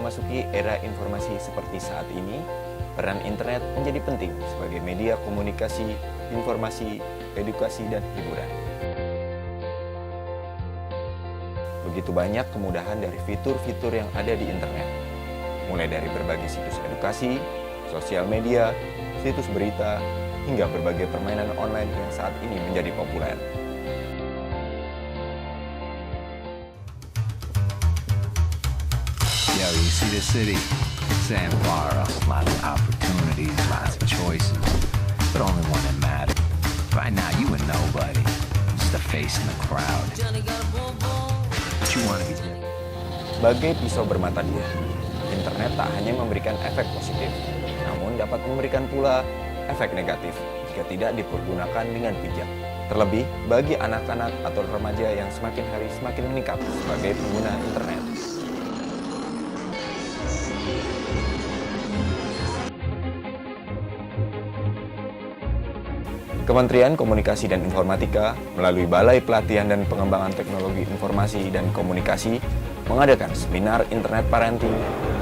memasuki era informasi seperti saat ini, peran internet menjadi penting sebagai media komunikasi, informasi, edukasi, dan hiburan. Begitu banyak kemudahan dari fitur-fitur yang ada di internet, mulai dari berbagai situs edukasi, sosial media, situs berita, hingga berbagai permainan online yang saat ini menjadi populer. Yo, you see the city? Sandbar, lots of opportunities, lots of choices, but only one that matters. Right now, you a nobody, just a face in the crowd. What you wanna be doing? Bagai pisau bermata dua, internet tak hanya memberikan efek positif, namun dapat memberikan pula efek negatif jika tidak dipergunakan dengan bijak. Terlebih bagi anak-anak atau remaja yang semakin hari semakin meningkat sebagai pengguna internet. Kementerian Komunikasi dan Informatika melalui Balai Pelatihan dan Pengembangan Teknologi Informasi dan Komunikasi mengadakan seminar internet parenting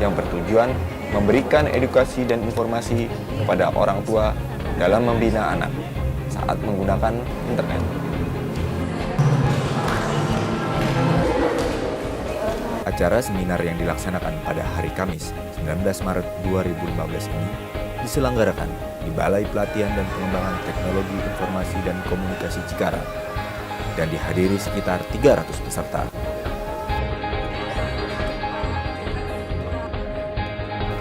yang bertujuan memberikan edukasi dan informasi kepada orang tua dalam membina anak saat menggunakan internet. Acara seminar yang dilaksanakan pada hari Kamis 19 Maret 2015 ini diselenggarakan di Balai Pelatihan dan Pengembangan Teknologi Informasi dan Komunikasi Cikarang dan dihadiri sekitar 300 peserta.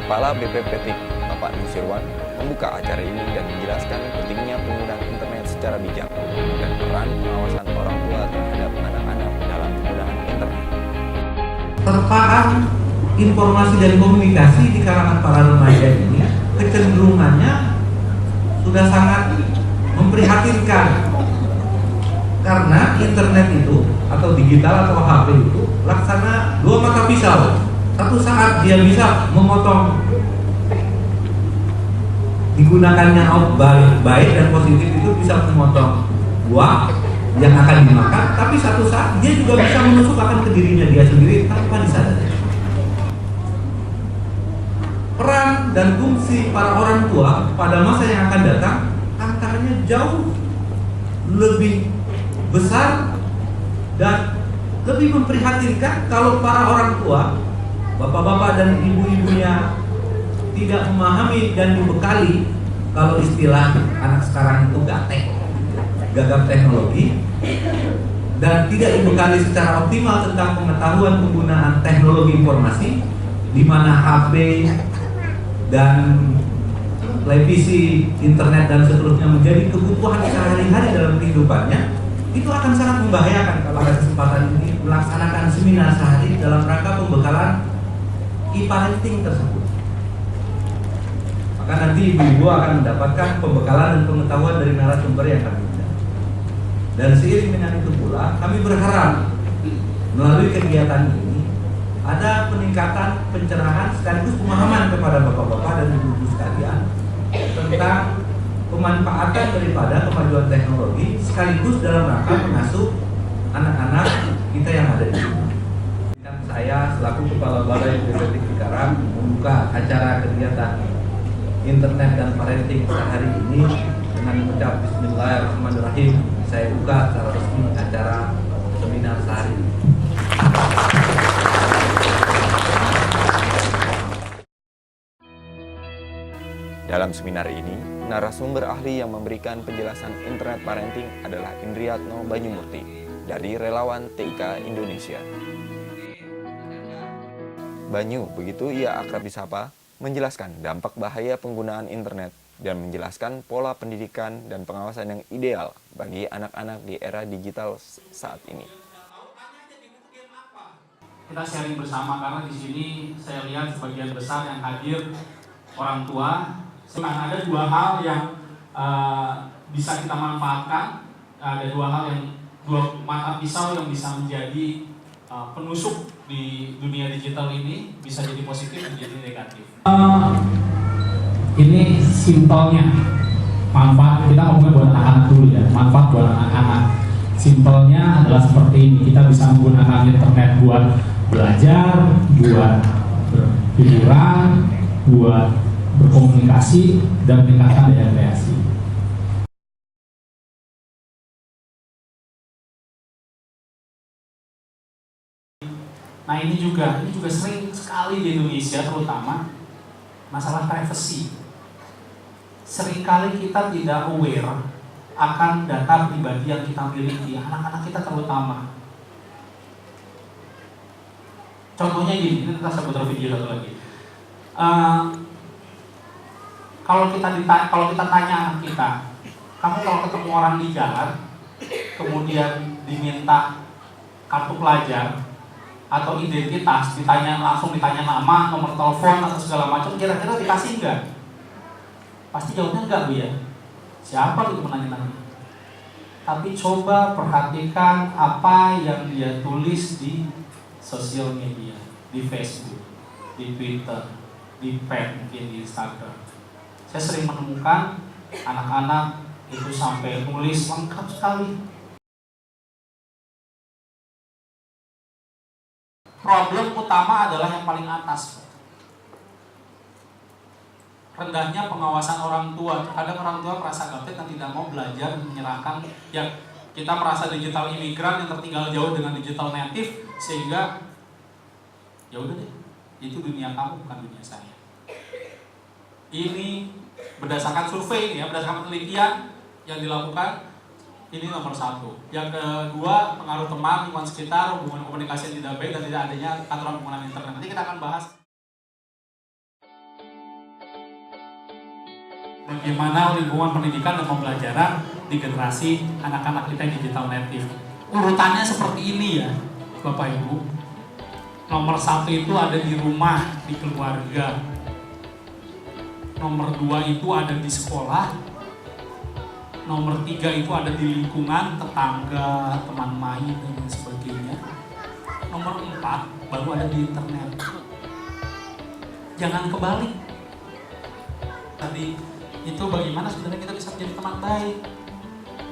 Kepala BPPTIK Bapak Nusirwan membuka acara ini dan menjelaskan pentingnya penggunaan internet secara bijak dan peran pengawasan orang tua terhadap anak-anak dalam penggunaan internet. Terpaan informasi dan komunikasi di kalangan para remaja ini kecenderungannya sudah sangat memprihatinkan, karena internet itu atau digital atau HP itu laksana dua mata pisau. Satu saat dia bisa memotong, digunakannya baik dan positif itu bisa memotong buah yang akan dimakan, tapi satu saat dia juga bisa menusuk akan ke dirinya dia sendiri tanpa disadari. Peran dan fungsi para orang tua pada masa yang akan datang tantangannya jauh lebih besar dan lebih memprihatinkan kalau para orang tua, bapak-bapak dan ibu-ibunya tidak memahami dan dibekali, kalau istilah anak sekarang itu gagap teknologi, dan tidak dibekali secara optimal tentang pengetahuan penggunaan teknologi informasi, di mana HP dan televisi, internet dan seterusnya menjadi kebutuhan sehari-hari dalam kehidupannya, itu akan sangat membahayakan kalau ada kesempatan ini melaksanakan seminar sehari dalam rangka pembekalan e-parenting tersebut. Maka nanti ibu-ibu akan mendapatkan pembekalan dan pengetahuan dari narasumber yang kami undang. Dan seiring dengan itu pula, kami berharap melalui kegiatan ini ada peningkatan pencerahan sekaligus pemahaman kepada bapak-bapak dan ibu-ibu sekalian tentang pemanfaatan daripada kemajuan teknologi sekaligus dalam rangka mengasuh anak-anak kita yang ada di sini. Saya selaku Kepala Balai BPPTIK Cikarang membuka acara kegiatan internet dan parenting sehari ini dengan mengucap Bismillahirrahmanirrahim. Saya buka secara resmi acara seminar sehari ini. Dalam seminar ini, narasumber ahli yang memberikan penjelasan internet parenting adalah Indriatno Banyumurti dari Relawan TIK Indonesia. Banyu, begitu ia akrab disapa, menjelaskan dampak bahaya penggunaan internet dan menjelaskan pola pendidikan dan pengawasan yang ideal bagi anak-anak di era digital saat ini. Kita sharing bersama karena di sini saya lihat sebagian besar yang hadir orang tua. Ada dua hal yang bisa kita manfaatkan, ada dua mata pisau yang bisa menjadi penusuk di dunia digital ini, bisa jadi positif dan jadi negatif. Ini simpelnya, manfaat kita ngomongin buat anak-anak dulu ya, manfaat buat anak-anak. Simpelnya adalah seperti ini, kita bisa menggunakan internet buat belajar, buat berhiburan, buat berkomunikasi dan meningkatkan daya kreasi. Nah ini juga sering sekali di Indonesia terutama masalah privacy. Seringkali kita tidak aware akan data pribadi yang kita miliki, anak-anak kita terutama. Contohnya gini, ini kita putar video satu lagi. Kalau kita tanya anak kita, kamu kalau ketemu orang di jalan, kemudian diminta kartu pelajar atau identitas, langsung ditanya nama, nomor telepon atau segala macam, kira-kira dikasih enggak? Pasti jawabnya enggak, Bu ya. Siapa itu menanya-nanya? Tapi coba perhatikan apa yang dia tulis di sosial media, di Facebook, di Twitter, di pet, mungkin di Instagram. Saya sering menemukan anak-anak itu sampai tulis lengkap sekali. Problem utama adalah yang paling atas. Rendahnya pengawasan orang tua. Kadang orang tua merasa gaptek dan tidak mau belajar menyerahkan. Ya, kita merasa digital imigran yang tertinggal jauh dengan digital native, sehingga ya udah deh, itu dunia kamu bukan dunia saya. Ini berdasarkan survei ya, berdasarkan penelitian yang dilakukan, ini nomor 1. Yang kedua, pengaruh teman, lingkungan sekitar, hubungan komunikasi yang tidak baik, dan tidak adanya aturan penggunaan internet. Nanti kita akan bahas bagaimana lingkungan pendidikan dan pembelajaran di generasi anak-anak kita yang digital native. Urutannya seperti ini ya, Bapak Ibu. Nomor 1 itu ada di rumah, di keluarga. Nomor 2 itu ada di sekolah. Nomor 3 itu ada di lingkungan, tetangga, teman main, dan sebagainya. Nomor 4 baru ada di internet. Jangan kebalik. Tadi itu bagaimana sebenarnya kita bisa menjadi teman baik.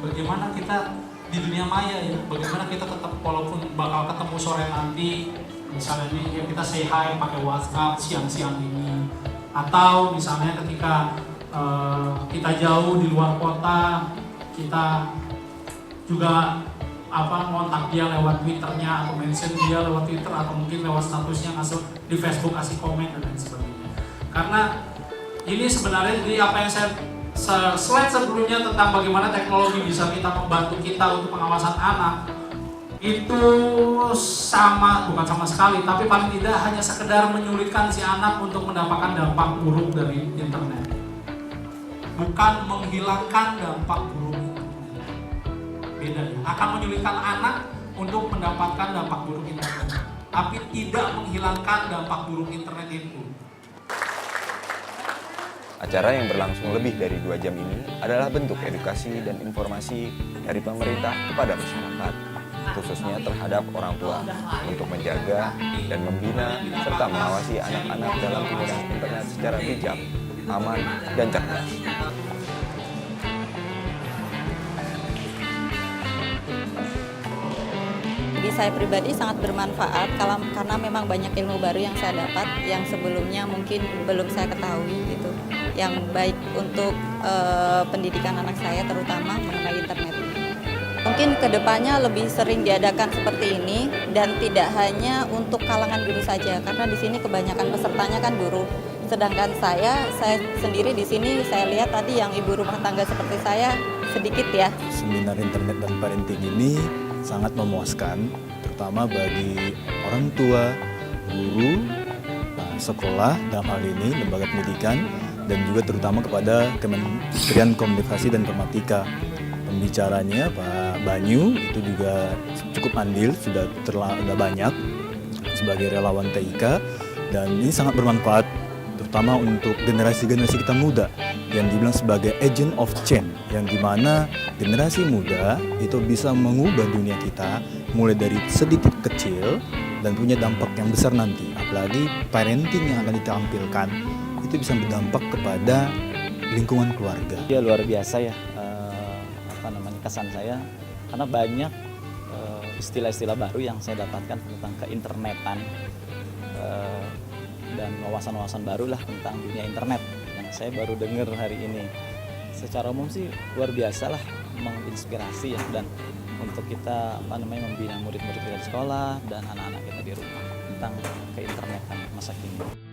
Bagaimana kita di dunia maya ya. Bagaimana kita tetap walaupun bakal ketemu sore nanti, misalnya ini ya kita say hi pakai WhatsApp siang-siang ini. Atau misalnya ketika kita jauh di luar kota, kita juga ngontak dia lewat Twitternya atau mention dia lewat Twitter atau mungkin lewat statusnya ngasih di Facebook, kasih komen dan lain sebagainya. Karena ini sebenarnya jadi apa yang saya slide sebelumnya tentang bagaimana teknologi bisa kita membantu kita untuk pengawasan anak, itu bukan sama sekali, tapi paling tidak hanya sekedar menyulitkan si anak untuk mendapatkan dampak buruk dari internet. Bukan menghilangkan dampak buruk internet. Beda ya. Akan menyulitkan anak untuk mendapatkan dampak buruk internet, tapi tidak menghilangkan dampak buruk internet itu. Acara yang berlangsung lebih dari 2 jam ini adalah bentuk edukasi dan informasi dari pemerintah kepada masyarakat, khususnya terhadap orang tua, untuk menjaga dan membina serta mengawasi anak-anak dalam penggunaan internet secara bijak, aman, dan cerdas. Bagi saya pribadi sangat bermanfaat karena memang banyak ilmu baru yang saya dapat yang sebelumnya mungkin belum saya ketahui gitu. Yang baik untuk pendidikan anak saya terutama mengenai internet. Mungkin kedepannya lebih sering diadakan seperti ini dan tidak hanya untuk kalangan guru saja karena di sini kebanyakan pesertanya kan guru. Sedangkan saya sendiri di sini saya lihat tadi yang ibu rumah tangga seperti saya sedikit ya. Seminar internet dan parenting ini sangat memuaskan, terutama bagi orang tua, guru, sekolah dalam hal ini lembaga pendidikan, dan juga terutama kepada Kementerian Komunikasi dan Informatika. Pembicaranya Pak Banyu itu juga cukup andil, sudah banyak sebagai relawan TIK, dan ini sangat bermanfaat terutama untuk generasi-generasi kita muda yang dibilang sebagai agent of change, yang dimana generasi muda itu bisa mengubah dunia kita mulai dari sedikit kecil dan punya dampak yang besar nanti. Apalagi parenting yang akan ditampilkan itu bisa berdampak kepada lingkungan keluarga. Ya luar biasa ya, kesan saya karena banyak istilah-istilah baru yang saya dapatkan tentang keinternetan dan wawasan-wawasan baru lah tentang dunia internet yang saya baru dengar hari ini. Secara umum sih luar biasa lah, menginspirasi ya, dan untuk kita membina murid-murid kita di sekolah dan anak-anak kita di rumah tentang keinternetan masa kini.